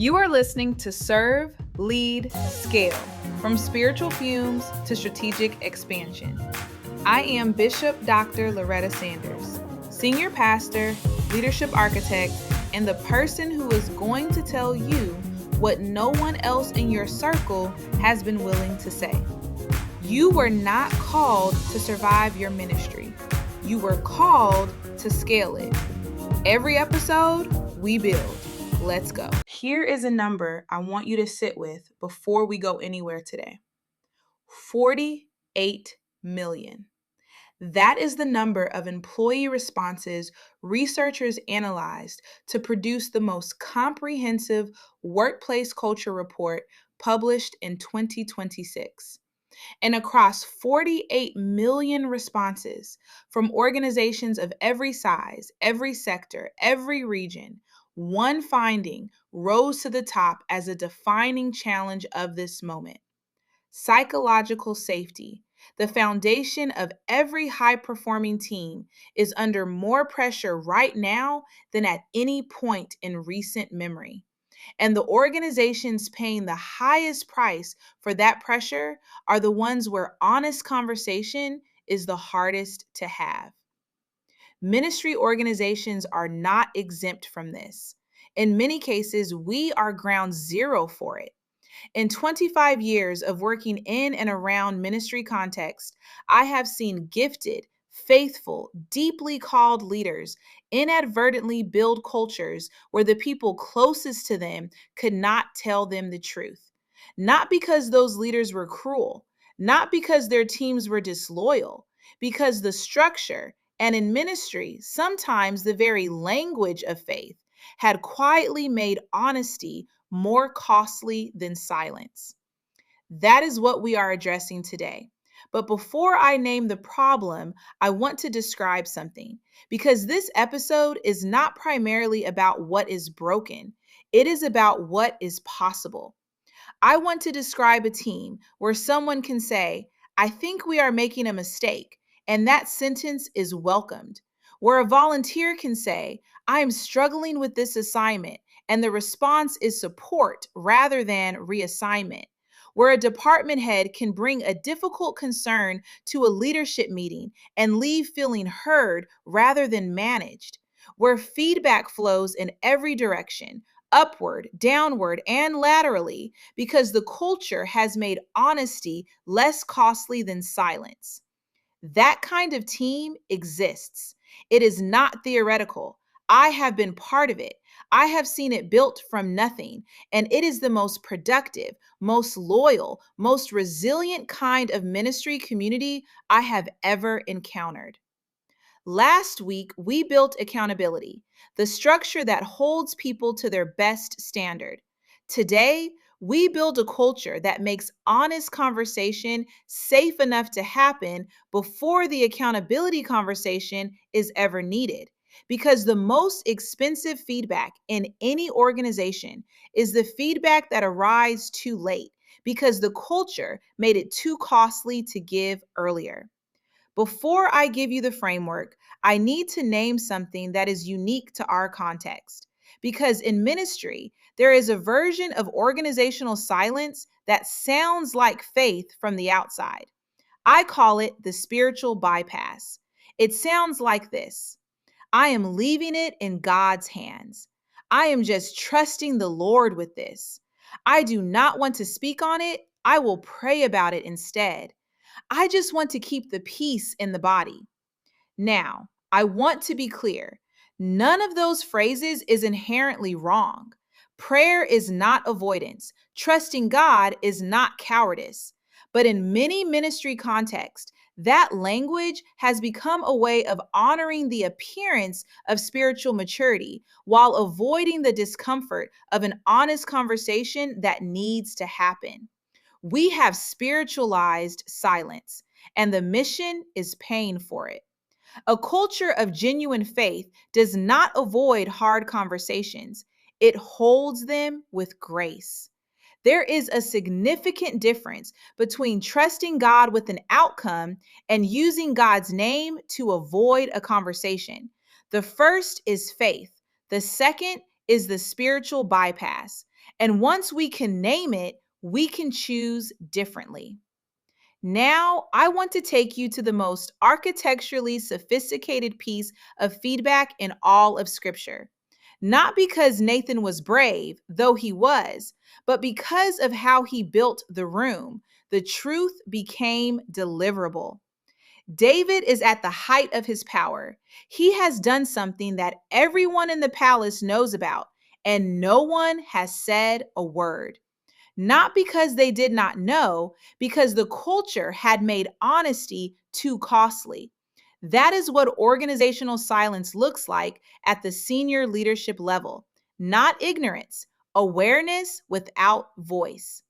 You are listening to Serve, Lead, Scale, from spiritual fumes to strategic expansion. I am Bishop Dr. Loretta Sanders, Senior Pastor, Leadership Architect, and the person who is going to tell you what no one else in your circle has been willing to say. You were not called to survive your ministry. You were called to scale it. Every episode, we build. Let's go. Here is a number I want you to sit with before we go anywhere today. 48 million. That is the number of employee responses researchers analyzed to produce the most comprehensive workplace culture report published in 2026. And across 48 million responses from organizations of every size, every sector, every region, one finding rose to the top as a defining challenge of this moment. Psychological safety, the foundation of every high-performing team, is under more pressure right now than at any point in recent memory. And the organizations paying the highest price for that pressure are the ones where honest conversation is the hardest to have. Ministry organizations are not exempt from this. In many cases, we are ground zero for it. In 25 years of working in and around ministry context, I have seen gifted, faithful, deeply called leaders inadvertently build cultures where the people closest to them could not tell them the truth. Not because those leaders were cruel, not because their teams were disloyal, because the structure, and in ministry, sometimes the very language of faith, had quietly made honesty more costly than silence. That is what we are addressing today. But before I name the problem, I want to describe something, because this episode is not primarily about what is broken. It is about what is possible. I want to describe a team where someone can say, "I think we are making a mistake," and that sentence is welcomed. Where a volunteer can say, "I am struggling with this assignment," and the response is support rather than reassignment. Where a department head can bring a difficult concern to a leadership meeting and leave feeling heard rather than managed. Where feedback flows in every direction, upward, downward, and laterally, because the culture has made honesty less costly than silence. That kind of team exists. It is not theoretical. I have been part of it. I have seen it built from nothing, and it is the most productive, most loyal, most resilient kind of ministry community I have ever encountered. Last week, we built accountability, the structure that holds people to their best standard. Today, we build a culture that makes honest conversation safe enough to happen before the accountability conversation is ever needed. Because the most expensive feedback in any organization is the feedback that arrives too late, because the culture made it too costly to give earlier. Before I give you the framework, I need to name something that is unique to our context. Because in ministry, there is a version of organizational silence that sounds like faith from the outside. I call it the spiritual bypass. It sounds like this: I am leaving it in God's hands. I am just trusting the Lord with this. I do not want to speak on it. I will pray about it instead. I just want to keep the peace in the body. Now, I want to be clear. None of those phrases is inherently wrong. Prayer is not avoidance. Trusting God is not cowardice. But in many ministry contexts, that language has become a way of honoring the appearance of spiritual maturity while avoiding the discomfort of an honest conversation that needs to happen. We have spiritualized silence, and the mission is paying for it. A culture of genuine faith does not avoid hard conversations. It holds them with grace. There is a significant difference between trusting God with an outcome and using God's name to avoid a conversation. The first is faith. The second is the spiritual bypass. And once we can name it, we can choose differently. Now, I want to take you to the most architecturally sophisticated piece of feedback in all of Scripture. Not because Nathan was brave, though he was, but because of how he built the room. The truth became deliverable. David is at the height of his power. He has done something that everyone in the palace knows about, and no one has said a word. Not because they did not know, because the culture had made honesty too costly. That is what organizational silence looks like at the senior leadership level. Not ignorance, awareness without voice.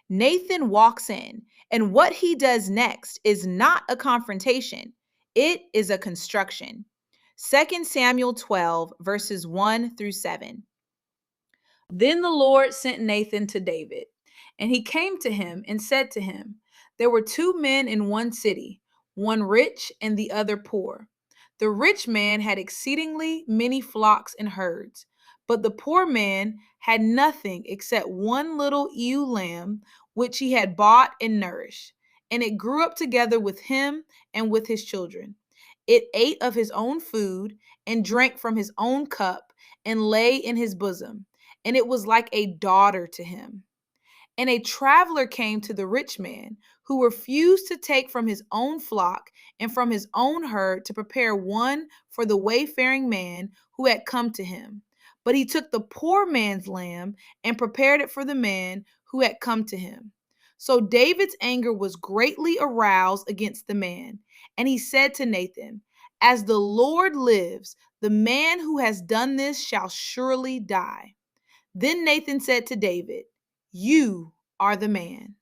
Nathan walks in, and what he does next is not a confrontation, it is a construction. 2 Samuel 12, verses 1 through 7. Then the Lord sent Nathan to David, and he came to him and said to him, there were two men in one city, one rich and the other poor. The rich man had exceedingly many flocks and herds, but the poor man had nothing except one little ewe lamb, which he had bought and nourished, and it grew up together with him and with his children. It ate of his own food and drank from his own cup and lay in his bosom, and it was like a daughter to him. And a traveler came to the rich man, who refused to take from his own flock and from his own herd to prepare one for the wayfaring man who had come to him. But he took the poor man's lamb and prepared it for the man who had come to him. So David's anger was greatly aroused against the man, and he said to Nathan, as the Lord lives, the man who has done this shall surely die. Then Nathan said to David, you are the man.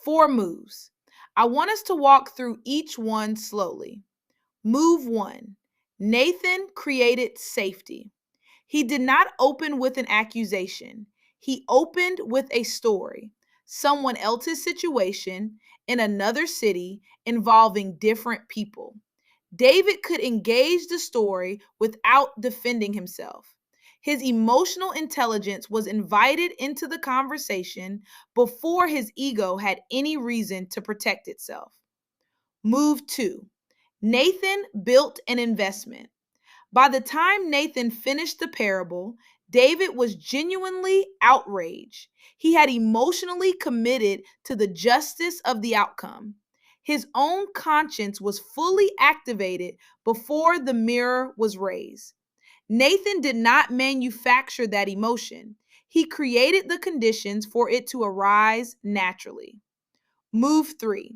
4 moves. I want us to walk through each one slowly. Move 1. Nathan created safety. He did not open with an accusation. He opened with a story, someone else's situation in another city involving different people. David could engage the story without defending himself. His emotional intelligence was invited into the conversation before his ego had any reason to protect itself. Move 2. Nathan built an investment. By the time Nathan finished the parable, David was genuinely outraged. He had emotionally committed to the justice of the outcome. His own conscience was fully activated before the mirror was raised. Nathan did not manufacture that emotion. He created the conditions for it to arise naturally. Move 3.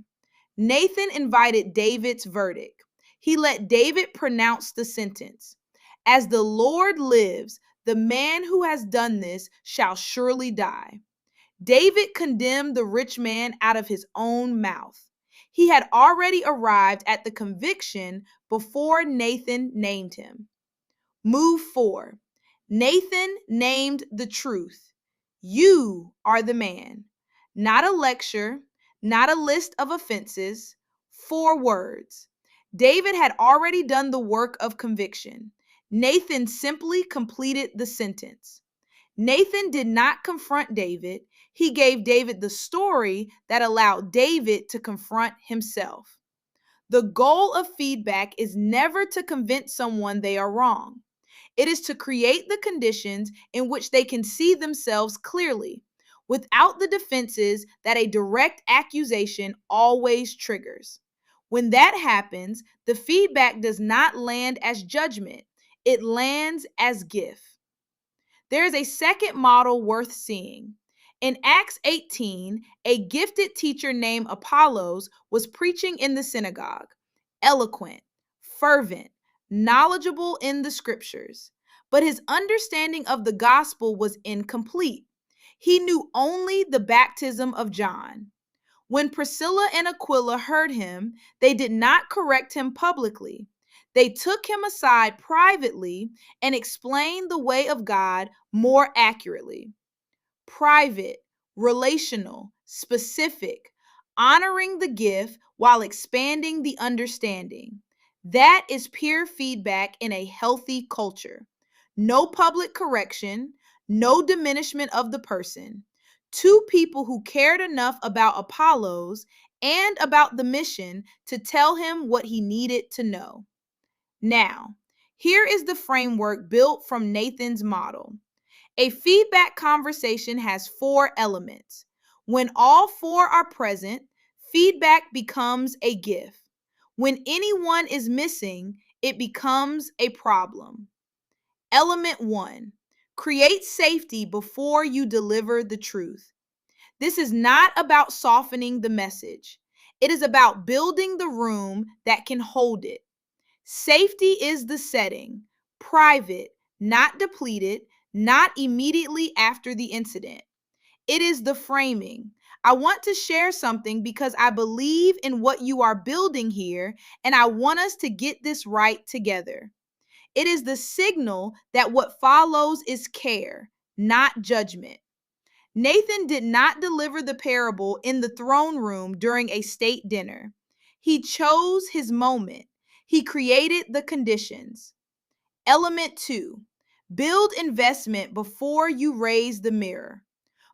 Nathan invited David's verdict. He let David pronounce the sentence. As the Lord lives, the man who has done this shall surely die. David condemned the rich man out of his own mouth. He had already arrived at the conviction before Nathan named him. Move 4. Nathan named the truth. You are the man. Not a lecture, not a list of offenses, 4 words. David had already done the work of conviction. Nathan simply completed the sentence. Nathan did not confront David. He gave David the story that allowed David to confront himself. The goal of feedback is never to convince someone they are wrong. It is to create the conditions in which they can see themselves clearly, without the defenses that a direct accusation always triggers. When that happens, the feedback does not land as judgment, it lands as gift. There is a second model worth seeing. In Acts 18, a gifted teacher named Apollos was preaching in the synagogue, eloquent, fervent, knowledgeable in the scriptures, but his understanding of the gospel was incomplete. He knew only the baptism of John. When Priscilla and Aquila heard him, they did not correct him publicly. They took him aside privately and explained the way of God more accurately. Private, relational, specific, honoring the gift while expanding the understanding. That is peer feedback in a healthy culture. No public correction, no diminishment of the person, two people who cared enough about Apollos and about the mission to tell him what he needed to know. Now, here is the framework built from Nathan's model. A feedback conversation has 4 elements. When all 4 are present, feedback becomes a gift. When anyone is missing, it becomes a problem. Element 1, create safety before you deliver the truth. This is not about softening the message. It is about building the room that can hold it. Safety is the setting, private, not depleted, not immediately after the incident. It is the framing. I want to share something because I believe in what you are building here, and I want us to get this right together. It is the signal that what follows is care, not judgment. Nathan did not deliver the parable in the throne room during a state dinner. He chose his moment. He created the conditions. Element 2, build investment before you raise the mirror.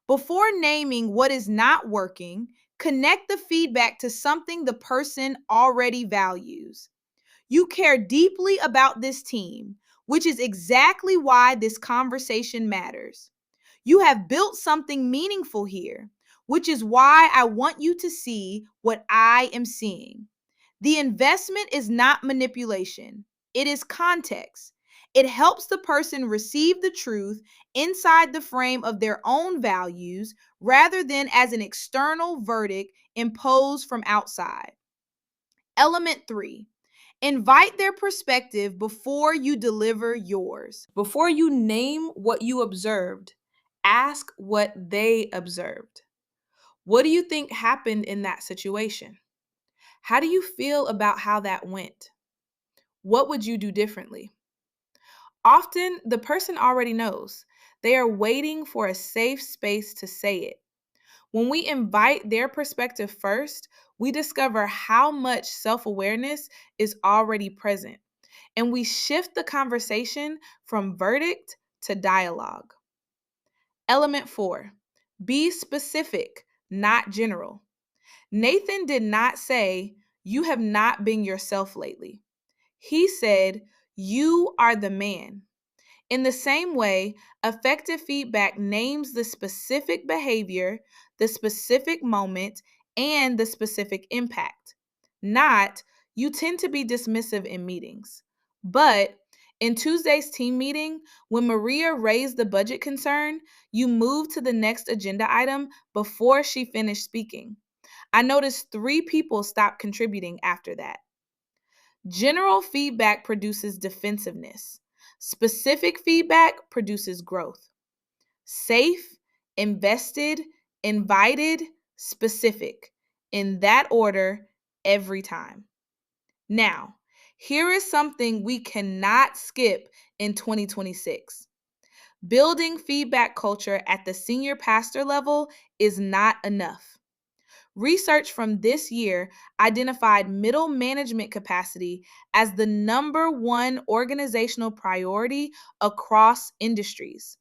Before naming what is not working, connect the feedback to something the person already values. You care deeply about this team, which is exactly why this conversation matters. You have built something meaningful here, which is why I want you to see what I am seeing. The investment is not manipulation, it is context. It helps the person receive the truth inside the frame of their own values rather than as an external verdict imposed from outside. Element 3, invite their perspective before you deliver yours. Before you name what you observed, ask what they observed. What do you think happened in that situation? How do you feel about how that went? What would you do differently? Often, the person already knows. They are waiting for a safe space to say it. When we invite their perspective first, we discover how much self-awareness is already present, and we shift the conversation from verdict to dialogue. Element 4, be specific, not general. Nathan did not say, "You have not been yourself lately." He said, "You are the man." In the same way, effective feedback names the specific behavior, the specific moment, and the specific impact. Not, "You tend to be dismissive in meetings." But in Tuesday's team meeting, when Maria raised the budget concern, you moved to the next agenda item before she finished speaking. I noticed 3 people stopped contributing after that. General feedback produces defensiveness. Specific feedback produces growth. Safe, invested, invited, specific. In that order, every time. Now, here is something we cannot skip in 2026. Building feedback culture at the senior pastor level is not enough. Research from this year identified middle management capacity as the number 1 organizational priority across industries,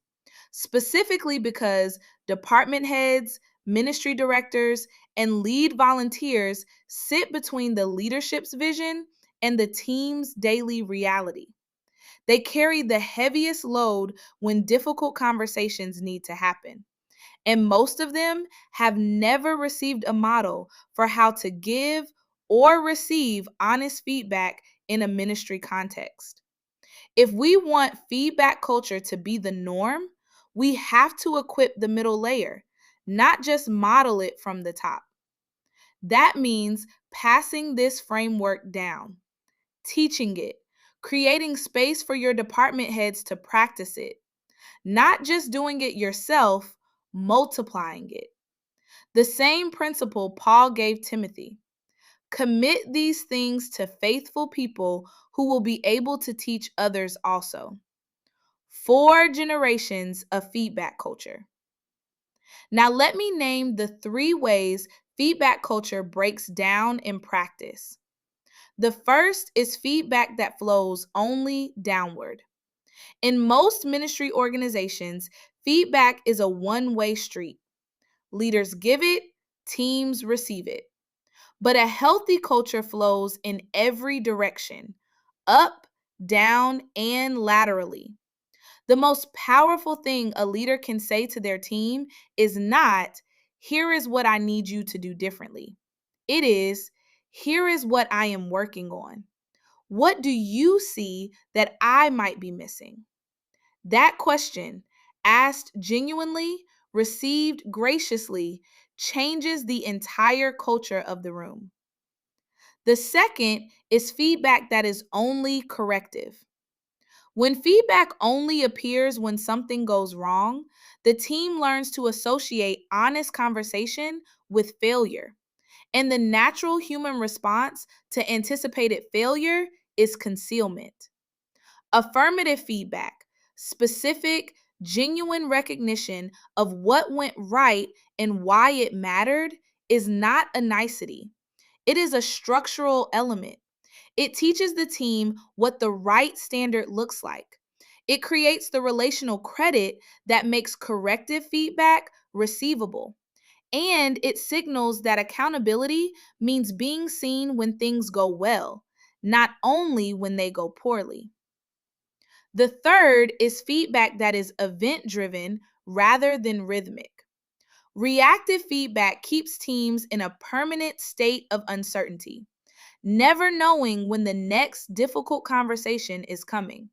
specifically because department heads, ministry directors, and lead volunteers sit between the leadership's vision and the team's daily reality. They carry the heaviest load when difficult conversations need to happen. And most of them have never received a model for how to give or receive honest feedback in a ministry context. If we want feedback culture to be the norm, we have to equip the middle layer, not just model it from the top. That means passing this framework down, teaching it, creating space for your department heads to practice it, not just doing it yourself, multiplying it. The same principle Paul gave Timothy. Commit these things to faithful people who will be able to teach others also. 4 generations of feedback culture. Now, let me name the 3 ways feedback culture breaks down in practice. The first is feedback that flows only downward. In most ministry organizations, feedback is a one-way street. Leaders give it, teams receive it. But a healthy culture flows in every direction, up, down, and laterally. The most powerful thing a leader can say to their team is not, here is what I need you to do differently. It is, here is what I am working on. What do you see that I might be missing? That question, asked genuinely, received graciously, changes the entire culture of the room. The second is feedback that is only corrective. When feedback only appears when something goes wrong, the team learns to associate honest conversation with failure. And the natural human response to anticipated failure is concealment. Affirmative feedback, specific, genuine recognition of what went right and why it mattered, is not a nicety. It is a structural element. It teaches the team what the right standard looks like. It creates the relational credit that makes corrective feedback receivable. And it signals that accountability means being seen when things go well, not only when they go poorly. The third is feedback that is event driven rather than rhythmic. Reactive feedback keeps teams in a permanent state of uncertainty, never knowing when the next difficult conversation is coming.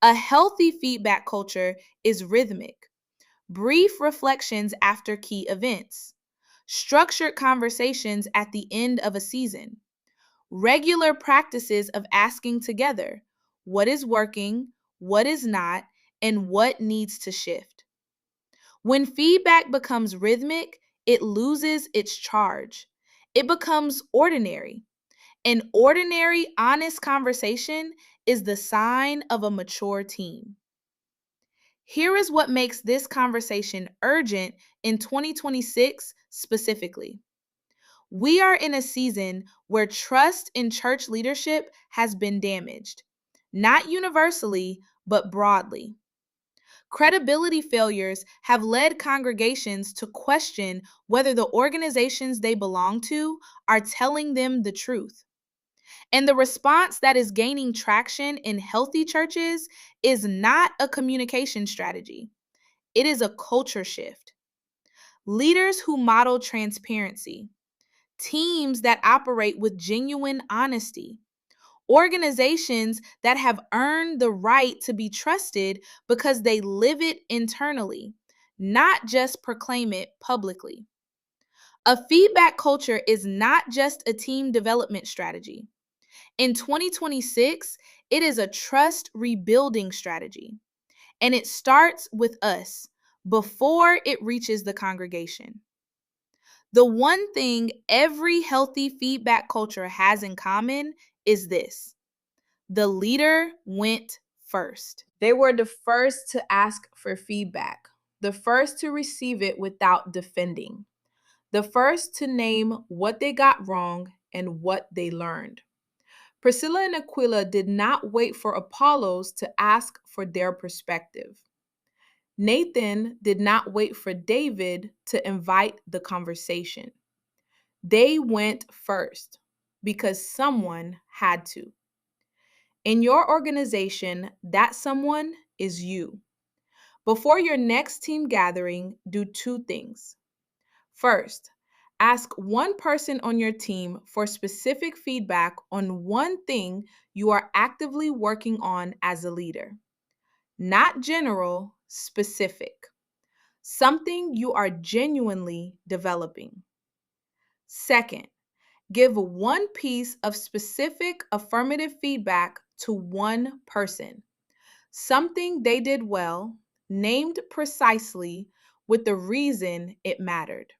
A healthy feedback culture is rhythmic, brief reflections after key events, structured conversations at the end of a season, regular practices of asking together what is working, what is not, and what needs to shift. When feedback becomes rhythmic, it loses its charge. It becomes ordinary. An ordinary, honest conversation is the sign of a mature team. Here is what makes this conversation urgent in 2026 specifically. We are in a season where trust in church leadership has been damaged, not universally, but broadly. Credibility failures have led congregations to question whether the organizations they belong to are telling them the truth. And the response that is gaining traction in healthy churches is not a communication strategy, it is a culture shift. Leaders who model transparency, teams that operate with genuine honesty, organizations that have earned the right to be trusted because they live it internally, not just proclaim it publicly. A feedback culture is not just a team development strategy. In 2026, it is a trust rebuilding strategy, and it starts with us before it reaches the congregation. The one thing every healthy feedback culture has in common is this: the leader went first. They were the first to ask for feedback, the first to receive it without defending, the first to name what they got wrong and what they learned. Priscilla and Aquila did not wait for Apollos to ask for their perspective. Nathan did not wait for David to invite the conversation. They went first because someone had to. In your organization, that someone is you. Before your next team gathering, do two things. First, ask one person on your team for specific feedback on one thing you are actively working on as a leader. Not general, specific. Something you are genuinely developing. Second, give one piece of specific affirmative feedback to one person. Something they did well, named precisely with the reason it mattered.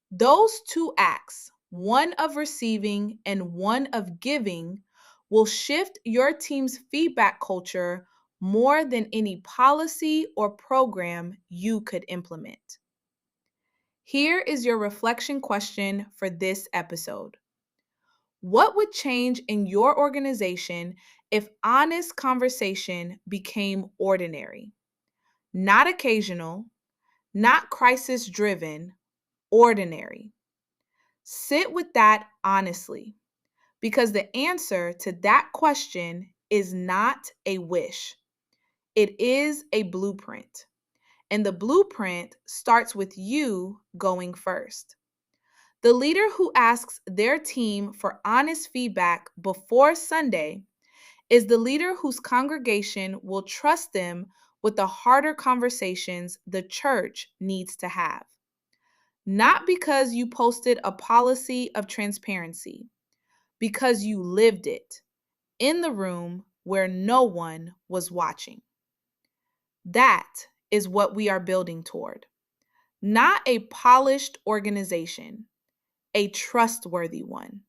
Those two acts, one of receiving and one of giving, will shift your team's feedback culture more than any policy or program you could implement. Here is your reflection question for this episode. What would change in your organization if honest conversation became ordinary? Not occasional, not crisis driven, ordinary. Sit with that honestly, because the answer to that question is not a wish. It is a blueprint. And the blueprint starts with you going first. The leader who asks their team for honest feedback before Sunday is the leader whose congregation will trust them with the harder conversations the church needs to have. Not because you posted a policy of transparency, because you lived it in the room where no one was watching. That is what we are building toward. Not a polished organization, a trustworthy one.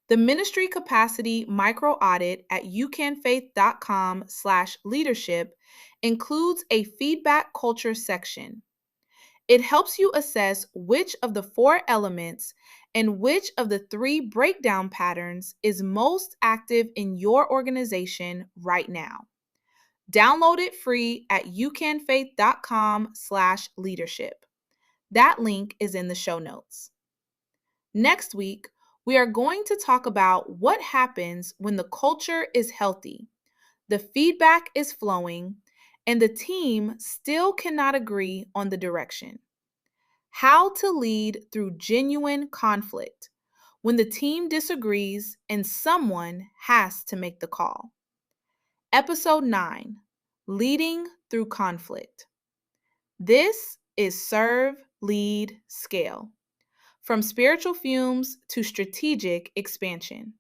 The ministry capacity micro audit at youcanfaith.com/leadership includes a feedback culture section. It helps you assess which of the 4 elements and which of the 3 breakdown patterns is most active in your organization right now. Download it free at youcanfaith.com/leadership. That link is in the show notes. Next week, we are going to talk about what happens when the culture is healthy, the feedback is flowing, and the team still cannot agree on the direction. How to lead through genuine conflict when the team disagrees and someone has to make the call. Episode 9, Leading Through Conflict. This is Serve, Lead, Scale. From spiritual fumes to strategic expansion.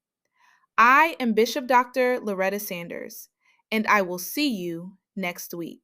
I am Bishop Dr. Loretta Sanders, and I will see you next week.